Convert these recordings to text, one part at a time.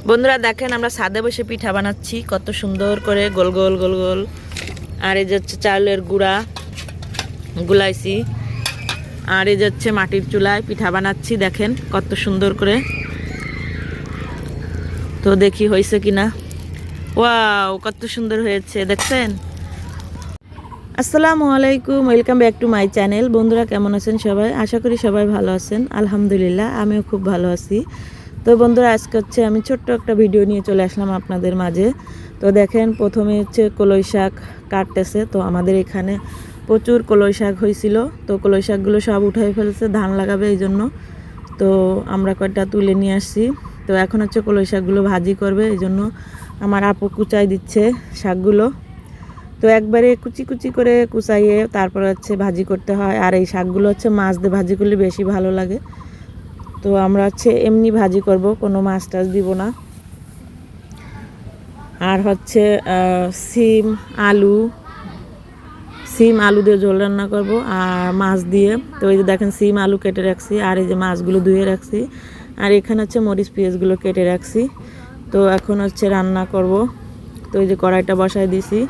বন্ধুরা দেখেন আমরা ছাদে বসে পিঠা বানাচ্ছি কত সুন্দর করে গোল গোল গোল গোল। আর এই যে হচ্ছে চাউলের গুঁড়া গুলাইছি, আর এই যে হচ্ছে মাটির চুলায় পিঠা বানাচ্ছি। দেখেন কত সুন্দর করে, তো দেখি হয়েছে কিনা। ওয়াও, কত সুন্দর হয়েছে দেখছেন। আসসালামু আলাইকুম, welcome back to my channel. বন্ধুরা কেমন আছেন সবাই? আশা করি সবাই ভালো আছেন। আলহামদুলিল্লাহ আমিও খুব ভালো আছি। তো বন্ধুরা আজকে হচ্ছে আমি ছোট্ট একটা ভিডিও নিয়ে চলে আসলাম আপনাদের মাঝে। তো দেখেন প্রথমে হচ্ছে কলই শাক কাটতেছে। তো আমাদের এখানে প্রচুর কলই শাক হয়েছিল, তো কলই শাকগুলো সব উঠাই ফেলছে, ধান লাগাবে এই জন্য। তো আমরা কয়েকটা তুলে নিয়ে আসছি। তো এখন হচ্ছে কলই শাকগুলো ভাজি করবে, এই জন্য আমার আপু কুচাই দিচ্ছে শাকগুলো। তো একবারে কুচি কুচি করে কুচাইয়ে তারপর হচ্ছে ভাজি করতে হয়। আর এই শাকগুলো হচ্ছে মাছ দিয়ে ভাজি করলে বেশি ভালো লাগে। তো আমরা হচ্ছে এমনি ভাজি করব, কোনো মাছ টাছ দিব না। আর হচ্ছে সিম আলু দিয়ে ঝোল রান্না করব আর মাছ দিয়ে। তো এই যে দেখেন সিম আলু কেটে রাখছি, আর এই যে মাছগুলো ধুয়ে রাখছি, আর এখানে হচ্ছে মরিচ পেঁয়াজগুলো কেটে রাখছি। তো এখন হচ্ছে রান্না করব। তো এই যে কড়াইটা বসাই দিছি।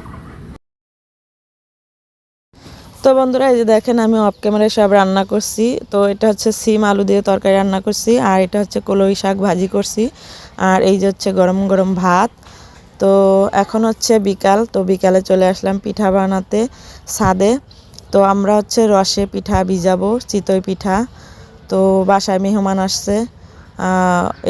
তো বন্ধুরা এই যে দেখেন আমি অফ ক্যামেরায় সব রান্না করছি। তো এটা হচ্ছে সিম আলু দিয়ে তরকারি রান্না করছি, আর এটা হচ্ছে কলই শাক ভাজি করছি, আর এই যে হচ্ছে গরম গরম ভাত। তো এখন হচ্ছে বিকাল, তো বিকালে চলে আসলাম পিঠা বানাতে ছাদে। তো আমরা হচ্ছে রসে পিঠা ভিজাবো, চিতই পিঠা। তো বাসায় মেহমান আসছে,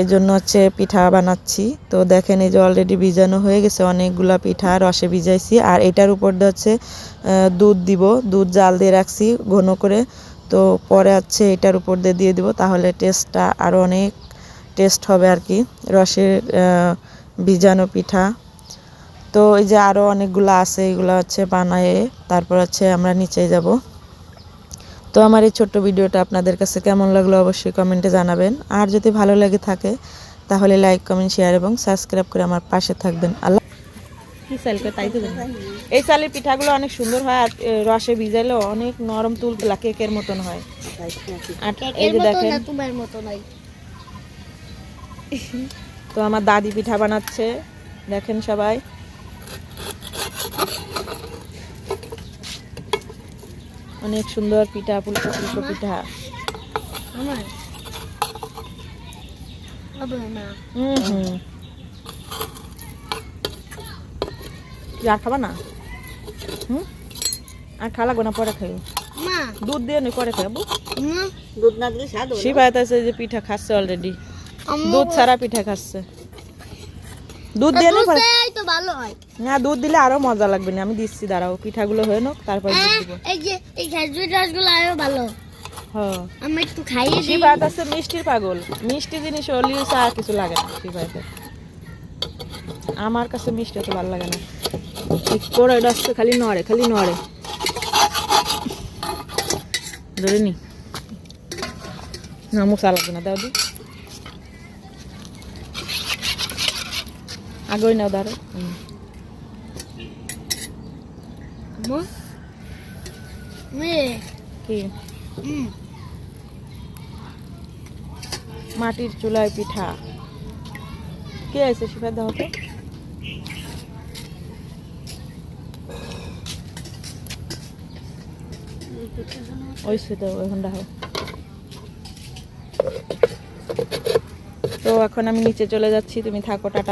এই জন্য হচ্ছে পিঠা বানাচ্ছি। তো দেখেন এই যে অলরেডি ভিজানো হয়ে গেছে অনেকগুলা পিঠা, রসে ভিজাইছি। আর এটার উপর দিয়ে হচ্ছে দুধ দিব, দুধ জাল দিয়ে রাখছি ঘন করে। তো পরে হচ্ছে এটার উপর দিয়ে দিব, তাহলে টেস্টটা আরও অনেক টেস্ট হবে আর কি, রসের ভিজানো পিঠা। তো এই যে আরও অনেকগুলো আছে, এগুলো হচ্ছে বানায়ে তারপর হচ্ছে আমরা নিচে যাব। তো আমার এই ছোট্ট ভিডিওটা আপনাদের কাছে কেমন লাগলো অবশ্যই কমেন্টে জানাবেন। আর যদি ভালো লাগে থাকে তাহলে লাইক কমেন্ট শেয়ার এবং সাবস্ক্রাইব করে আমার পাশে থাকবেন। আল্লাহ কি চালকে তাই তো জানি। এই চালের পিঠাগুলো অনেক সুন্দর হয়, আর রসে ভিজাইলেও অনেক নরম তুলতুলা কেকের মতন হয়। আর এই যে দেখেন তো আমার দাদি পিঠা বানাচ্ছে, দেখেন সবাই। অনেক সুন্দর পিঠা, ফুলকো ফুলকো পিঠা। আর খাবা না? আর খাওয়া লাগবে না, পরে খাই। দুধ দিয়ে নি পরে খাবো। দুধ না দিলে স্বাদ হয়। শিবায়ত আছে যে পিঠা খাচ্ছে অলরেডি, দুধ ছাড়া পিঠা খাচ্ছে। দুধ দিয়ে নি পরে তো ভালো হয় না, দুধ দিলে আরো মজা লাগবে না। আমি দিচ্ছি, দাঁড়াও পিঠাগুলো হয়ে নাও তারপর দুধ দিব। এই যে এই খেজুর রসগুলো আরো ভালো। হ্যাঁ আমি একটু খাইয়ে দিই। শিবায়ত আছে মিষ্টির পাগল, মিষ্টি জিনিস হলেও আর কিছু লাগে না শিবায়তের। আমার কাছে মিষ্টি তো ভালো লাগে না। করে ডাসতে খালি নড়ে ধরে নি না, মশলা লাগবে না, দাও দি আগই নাও দাঁড়ো। কি মাটির চুলায় পিঠা কে আছে? শিফা দাও তো। ওই সেটা এখন দেখো। তো এখন আমি নিচে চলে যাচ্ছি, তুমি থাকো, টাটা।